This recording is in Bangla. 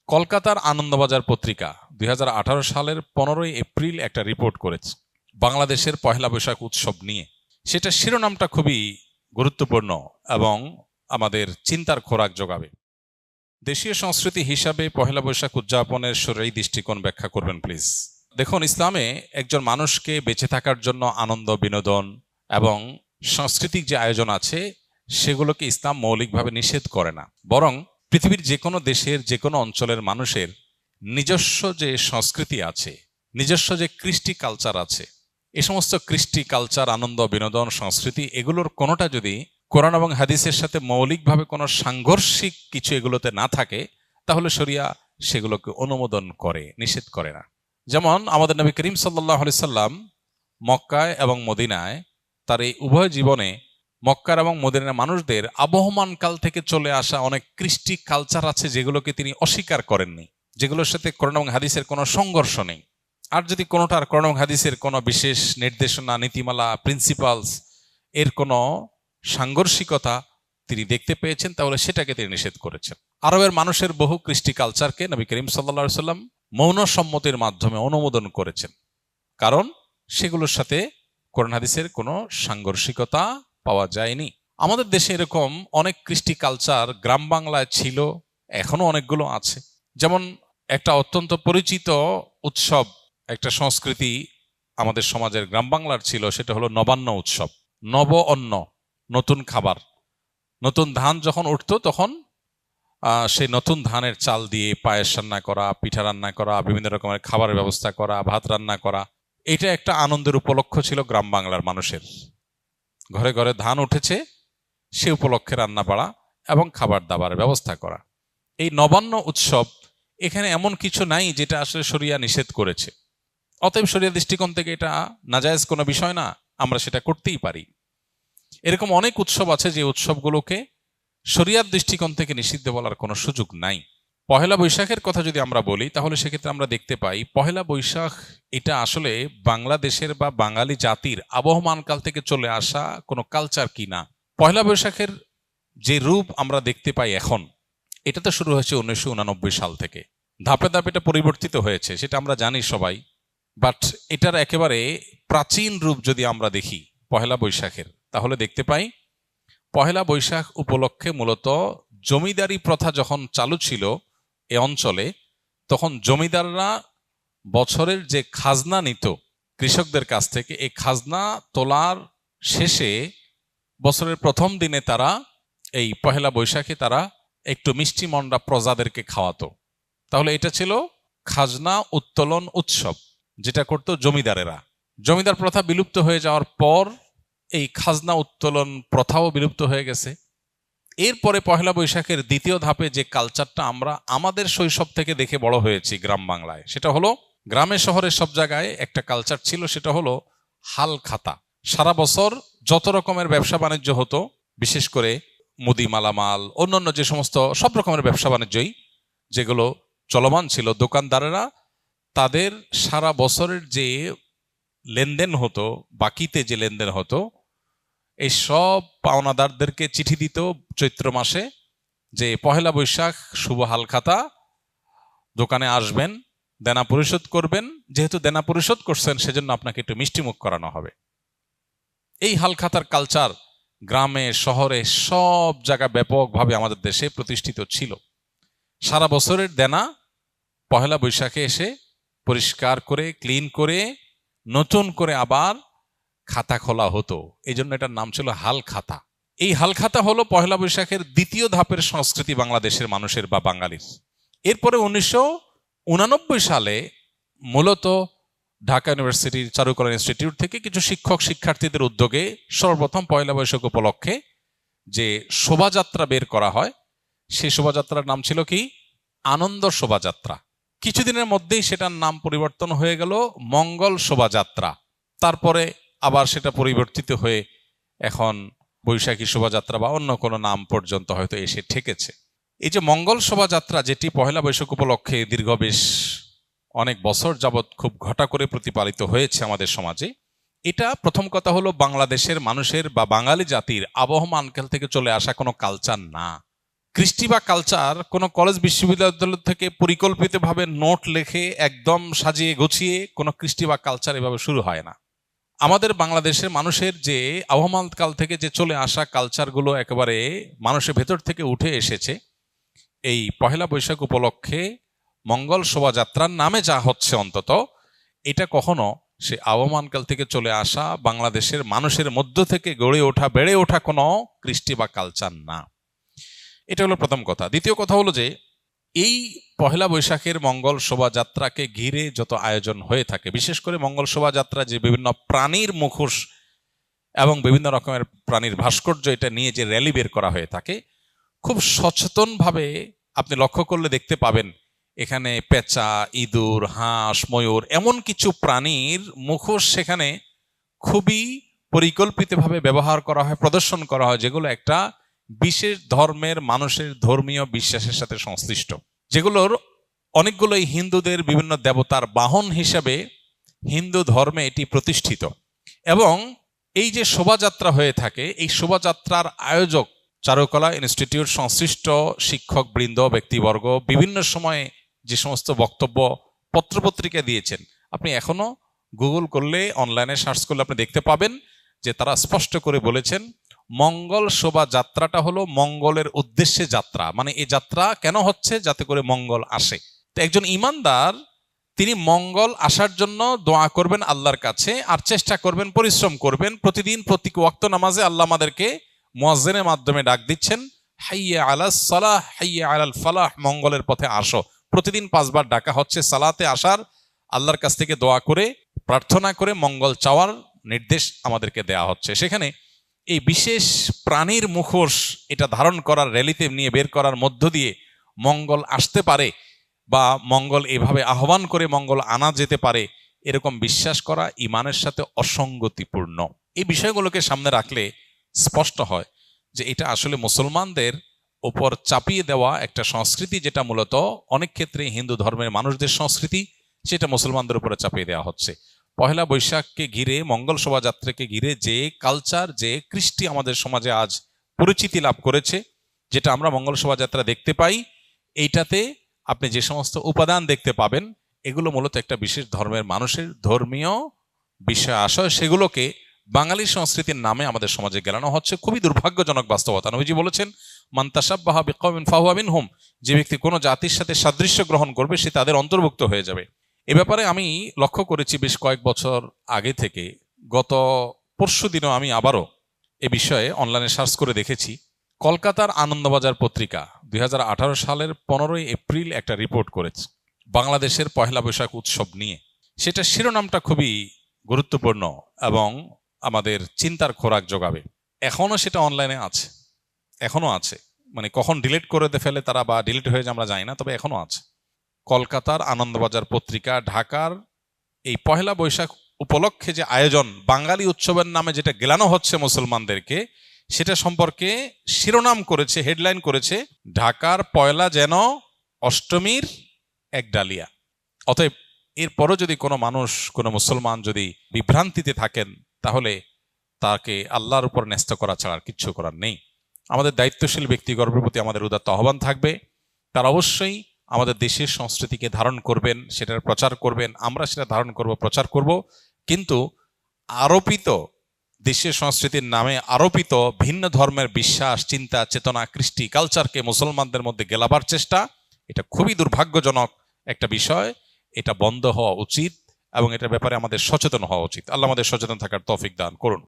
কলকাতার আনন্দবাজার পত্রিকা ২০১৮ সালের ১৫ই এপ্রিল একটা রিপোর্ট করেছে বাংলাদেশের পহেলা বৈশাখ উৎসব নিয়ে। সেটা শিরোনামটা খুবই গুরুত্বপূর্ণ এবং আমাদের চিন্তার খোরাক যোগাবে। দেশীয় সংস্কৃতি হিসাবে পহেলা বৈশাখ উদযাপনের শরীরী দৃষ্টিকোণ ব্যাখ্যা করবেন প্লিজ। দেখুন, ইসলামে একজন মানুষকে বেঁচে থাকার জন্য আনন্দ, বিনোদন এবং সাংস্কৃতিক যে আয়োজন আছে সেগুলোকে ইসলাম মৌলিকভাবে নিষেধ করে না, বরং পৃথিবীর যে কোনো দেশের যে কোনো অঞ্চলের মানুষের নিজস্ব যে সংস্কৃতি আছে, নিজস্ব যে কৃষ্টি কালচার আছে, এই সমস্ত কৃষ্টি কালচার, আনন্দ, বিনোদন, সংস্কৃতি এগুলোর কোনোটা যদি কোরআন এবং হাদিসের সাথে মৌলিকভাবে কোনো সাংঘর্ষিক কিছু এগুলোতে না থাকে, তাহলে শরিয়া সেগুলোকে অনুমোদন করে, নিষেধ করে না। যেমন আমাদের নবী করিম সাল্লাল্লাহু আলাইহি সাল্লাম মক্কায় এবং মদিনায় তার এই উভয় জীবনে মক্কার এবং মদিনার মানুষদের আবহমান কাল থেকে চলে আসা অনেক কৃষ্টি কালচার আছে যেগুলোকে তিনি অস্বীকার করেননি, যেগুলোর সাথে কোরআন এবং হাদিসের কোনো সংঘর্ষ নেই। আর যদি কোনোটার কোরআন এবং হাদিসের কোনো বিশেষ নির্দেশনা, নীতিমালা, প্রিন্সিপালস এর কোনো সাংঘর্ষিকতা তিনি দেখতে পেয়েছেন, তাহলে সেটাকে তিনি নিষেধ করেছেন। আরবের মানুষের বহু কৃষ্টি কালচারকে নবী করিম সাল্লাল্লাহু আলাইহি সাল্লাম মৌন সম্মতির মাধ্যমে অনুমোদন করেছেন, কারণ সেগুলোর সাথে কোরআন হাদিসের কোনো সাংঘর্ষিকতা পাওয়া যায়নি। আমাদের দেশে এরকম অনেক কৃষ্টি কালচার গ্রাম বাংলায় ছিল, এখনো অনেকগুলো আছে। যেমন একটা অত্যন্ত পরিচিত উৎসব, একটা সংস্কৃতি আমাদের সমাজের গ্রাম বাংলার ছিল, সেটা হলো নবান্ন উৎসব। নব অন্ন, নতুন খাবার, নতুন ধান যখন উঠতো তখন সেই নতুন ধানের চাল দিয়ে পায়েস রান্না করা, পিঠা রান্না করা, বিভিন্ন রকমের খাবারের ব্যবস্থা করা, ভাত রান্না করা, এটা একটা আনন্দের উপলক্ষ ছিল গ্রাম বাংলার মানুষের। ঘরে ঘরে ধান উঠেছে, সে উপলক্ষে রান্না বাড়া এবং খাবার দাবারের ব্যবস্থা করা। এই নবান্ন উৎসব এখানে এমন কিছু নাই যেটা আসলে শরিয়া নিষেধ করেছে, অতএব শরিয়া দৃষ্টিকোণ থেকে এটা নাজায়েজ কোনো বিষয় না, আমরা সেটা করতেই পারি। এরকম অনেক উৎসব আছে যে উৎসবগুলোকে শরিয়ার দৃষ্টিকোণ থেকে নিষিদ্ধ বলার কোনো সুযোগ নাই। পহেলা বৈশাখের কথা যদি আমরা বলি, তাহলে সেক্ষেত্রে আমরা দেখতে পাই পহেলা বৈশাখ এটা আসলে বাংলাদেশের বা বাঙালি জাতির আবহমান কাল থেকে চলে আসা কোনো কালচার কি না। পহেলা বৈশাখের যে রূপ আমরা দেখতে পাই এখন, এটা তো শুরু হয়েছে 1989 সাল থেকে। ধাপে ধাপে এটা পরিবর্তিত হয়েছে, সেটা আমরা জানি সবাই। বাট এটার একেবারে প্রাচীন রূপ যদি আমরা দেখি পহেলা বৈশাখের, তাহলে দেখতে পাই পহেলা বৈশাখ উপলক্ষে মূলত জমিদারি প্রথা যখন চালু ছিল এ অঞ্চলে, তখন জমিদাররা বছরের যে খাজনা নিত কৃষকদের কাছ থেকে, এই খাজনা তোলার শেষে বছরের প্রথম দিনে তারা এই পহেলা বৈশাখে তারা একটু মিষ্টি মন্ডা প্রজাদেরকে খাওয়াতো। তাহলে এটা ছিল খাজনা উত্তোলন উৎসব, যেটা করতো জমিদারেরা। জমিদার প্রথা বিলুপ্ত হয়ে যাওয়ার পর এই খাজনা উত্তোলন প্রথাও বিলুপ্ত হয়ে গেছে। এরপরে পহেলা বৈশাখের দ্বিতীয় ধাপে যে কালচারটা আমরা আমাদের শৈশব থেকে দেখে বড় হয়েছি গ্রাম বাংলায়, সেটা হলো গ্রামে শহরে সব জায়গায় একটা কালচার ছিল, সেটা হলো হাল খাতা। সারা বছর যত রকমের ব্যবসা বাণিজ্য হতো, বিশেষ করে মুদি মালামাল, অন্যান্য যে সমস্ত সব রকমের ব্যবসা বাণিজ্যই যেগুলো চলমান ছিল, দোকানদারেরা তাদের সারা বছরের যে লেনদেন হতো, বাকিতে যে লেনদেন হতো, এই সব পাওনাদারদেরকে চিঠি দিত চৈত্র মাসে যে পহেলা বৈশাখ শুভ হালখাতা, দোকানে আসবেন, দেনা পরিশোধ করবেন, যেহেতু দেনা পরিশোধ করছেন সেজন্য আপনাকে একটু মিষ্টিমুখ করানো হবে। এই হালখাতার কালচার গ্রামে শহরে সব জায়গায় ব্যাপকভাবে আমাদের দেশে প্রতিষ্ঠিত ছিল। সারা বছরের দেনা পহেলা বৈশাখে এসে পরিষ্কার করে, ক্লিন করে, নতুন করে আবার খাতা খোলা হতো। এই জন্য এটার নাম ছিল হাল খাতা। এই হাল খাতা হলো পহেলা বৈশাখের দ্বিতীয় ধাপের সংস্কৃতি বাংলাদেশের মানুষের বা বাঙালির। এরপরে 1989 সালে মূলত ঢাকা ইউনিভার্সিটির চারুকলা ইনস্টিটিউট থেকে কিছু শিক্ষক শিক্ষার্থীদের উদ্যোগে সর্বপ্রথম পহেলা বৈশাখ উপলক্ষে যে শোভাযাত্রা বের করা হয়, সেই শোভাযাত্রার নাম ছিল কি? আনন্দ শোভাযাত্রা। কিছুদিনের মধ্যেই সেটার নাম পরিবর্তন হয়ে গেল মঙ্গল শোভাযাত্রা। তারপরে আবার সেটা পরিবর্তিত হয়ে এখন বৈশাখী শোভাযাত্রা বা অন্য কোনো নাম পর্যন্ত হয়তো এসে ঠেকেছে। এই যে মঙ্গল শোভাযাত্রা, যেটি পহেলা বৈশাখ উপলক্ষে দীর্ঘ বেশ অনেক বছর যাবৎ খুব ঘটা করে প্রতিপালিত হয়েছে আমাদের সমাজে, এটা প্রথম কথা হলো বাংলাদেশের মানুষের বা বাঙালি জাতির আবহমান কাল থেকে চলে আসা কোনো কালচার না, কৃষ্টি বা কালচার কোনো কলেজ বিশ্ববিদ্যালয় থেকে পরিকল্পিতভাবে নোট লিখে একদম সাজিয়ে গুছিয়ে কোনো কৃষ্টি বা কালচার এভাবে শুরু হয় না। আমাদের বাংলাদেশের মানুষের যে আবহমান কাল থেকে যে চলে আসা কালচারগুলো একেবারে মানুষের ভেতর থেকে উঠে এসেছে, এই পহেলা বৈশাখ উপলক্ষে মঙ্গল শোভাযাত্রার নামে যা হচ্ছে অন্তত এটা কখনো সে আবহমানকাল থেকে চলে আসা বাংলাদেশের মানুষের মধ্য থেকে গড়ে ওঠা বেড়ে ওঠা কোনো কৃষ্টি বা কালচার না। এটা হলো প্রথম কথা। দ্বিতীয় কথা হলো যে এই পহেলা বৈশাখের মঙ্গল শোভাযাত্রাকে ঘিরে যত আয়োজন হয়ে থাকে, বিশেষ করে মঙ্গল শোভাযাত্রা যে বিভিন্ন প্রাণীর মুখোশ এবং বিভিন্ন রকমের প্রাণীর ভাস্কর্য এটা নিয়ে যে র্যালি বের করা হয়ে থাকে, খুব সচেতনভাবে আপনি লক্ষ্য করলে দেখতে পাবেন এখানে পেঁচা, ইঁদুর, হাঁস, ময়ূর এমন কিছু প্রাণীর মুখোশ সেখানে খুবই পরিকল্পিতভাবে ব্যবহার করা হয়, প্রদর্শন করা হয়, যেগুলো একটা বিশেষ ধর্মের মানুষের ধর্মীয় বিশ্বাসের সাথে সংশ্লিষ্ট, যেগুলোর অনেকগুলোই হিন্দুদের বিভিন্ন দেবতার বাহন হিসেবে হিন্দু ধর্মে এটি প্রতিষ্ঠিত। এবং এই যে শোভাযাত্রা হয়ে থাকে, এই শোভাযাত্রার আয়োজক চারুকলা ইনস্টিটিউট সংশ্লিষ্ট শিক্ষক বৃন্দ, ব্যক্তিবর্গ বিভিন্ন সময়ে যে সমস্ত বক্তব্য পত্রপত্রিকা দিয়েছেন, আপনি এখনো গুগল করলে, অনলাইনে সার্চ করলে আপনি দেখতে পাবেন যে তারা স্পষ্ট করে বলেছেন মঙ্গল শোভাযাত্রাটা হলো মঙ্গলের উদ্দেশ্যে যাত্রা। মানে এই যাত্রা কেন হচ্ছে? যাতে করে মঙ্গল আসে। তো একজন ইমানদার তিনি মঙ্গল আসার জন্য দোয়া করবেন আল্লাহর কাছে, আর চেষ্টা করবেন, পরিশ্রম করবেন। প্রতিদিন প্রতি ওয়াক্ত নামাজে আল্লাহ আমাদেরকে মুয়াজ্জিনের মাধ্যমে ডাক দিচ্ছেন, হাইয়া আলাস সালাহ হাইয়া আলাল ফালাহ, মঙ্গলের পথে আসো। প্রতিদিন 5 বার ডাকা হচ্ছে সালাতে আসার, আল্লাহর কাছ থেকে দোয়া করে প্রার্থনা করে মঙ্গল চাওয়ার নির্দেশ আমাদেরকে দেয়া হচ্ছে। সেখানে এই বিশেষ প্রাণীর মুখোশ এটা ধারণ করার, র্যালিতে নিয়ে বের করার মধ্য দিয়ে মঙ্গল আসতে পারে বা মঙ্গল এভাবে আহ্বান করে মঙ্গল আনা যেতে পারে, এরকম বিশ্বাস করা ইমানের সাথে অসঙ্গতিপূর্ণ। এই বিষয়গুলোকে সামনে রাখলে স্পষ্ট হয় যে এটা আসলে মুসলমানদের উপর চাপিয়ে দেওয়া একটা সংস্কৃতি, যেটা মূলত অনেক ক্ষেত্রে হিন্দু ধর্মের মানুষদের সংস্কৃতি, সেটা মুসলমানদের উপরে চাপিয়ে দেওয়া হচ্ছে। পহেলা বৈশাখকে ঘিরে, মঙ্গল শোভাযাত্রাকে ঘিরে যে কালচার, যে কৃষ্টি আমাদের সমাজে আজ পরিচিতি লাভ করেছে, যেটা আমরা মঙ্গল শোভাযাত্রা দেখতে পাই, এইটাতে আপনি যে সমস্ত উপাদান দেখতে পাবেন এগুলো মূলত একটা বিশেষ ধর্মের মানুষের ধর্মীয় বিষয় আশয়, সেগুলোকে বাঙালি সংস্কৃতির নামে আমাদের সমাজে গেলানো হচ্ছে। খুবই দুর্ভাগ্যজনক বাস্তবতা। নবীজি বলেছেন, মান তাশাব্বাহা বিকওমিন ফাহুয়া মিনহুম, যে ব্যক্তি কোনো জাতির সাথে সাদৃশ্য গ্রহণ করবে সে তাদের অন্তর্ভুক্ত হয়ে যাবে। এ ব্যাপারে আমি লক্ষ্য করেছি বেশ কয়েক বছর আগে থেকে। গত পরশু দিনও আমি আবারও এ বিষয়ে অনলাইনে সার্চ করে দেখেছি। কলকাতার আনন্দবাজার পত্রিকা 2018 সালের 15 এপ্রিল একটা রিপোর্ট করেছে বাংলাদেশের পহেলা বৈশাখ উৎসব নিয়ে। সেটা শিরোনামটা খুবই গুরুত্বপূর্ণ এবং আমাদের চিন্তার খোরাক যোগাবে। এখনো সেটা অনলাইনে আছে, এখনো আছে। মানে কখন ডিলিট করে ফেলে তারা বা ডিলিট হয়ে যায় আমরা জানি না, তবে এখনো আছে। কলকাতার আনন্দবাজার পত্রিকা ঢাকার এই পহেলা বৈশাখ উপলক্ষে যে আয়োজন, বাঙালি উৎসবের নামে যেটা গেলানো হচ্ছে মুসলমানদেরকে, সেটা সম্পর্কে শিরোনাম করেছে, হেডলাইন করেছে, ঢাকার পয়লা যেন অষ্টমীর এক ডালিয়া। অতএব এরপরও যদি কোনো মানুষ, কোনো মুসলমান যদি বিভ্রান্তিতে থাকেন, তাহলে তাকে আল্লাহর উপর ন্যস্ত করা ছাড়া আর কিচ্ছু করার নেই। আমাদের দায়িত্বশীল ব্যক্তিগণের প্রতি আমাদের উদাত্ত আহ্বান থাকবে, তারা অবশ্যই আমাদের দেশের সংস্কৃতিকে ধারণ করবেন, সেটার প্রচার করবেন, আমরা সেটা ধারণ করব, প্রচার করব। কিন্তু আরোপিত দেশের সংস্কৃতির নামে আরোপিত ভিন্ন ধর্মের বিশ্বাস, চিন্তা, চেতনা, কৃষ্টি, কালচারকে মুসলমানদের মধ্যে গেলাবার চেষ্টা, এটা খুবই দুর্ভাগ্যজনক একটা বিষয়। এটা বন্ধ হওয়া উচিত এবং এটার ব্যাপারে আমাদের সচেতন হওয়া উচিত। আল্লাহ আমাদের সচেতন থাকার তৌফিক দান করুন।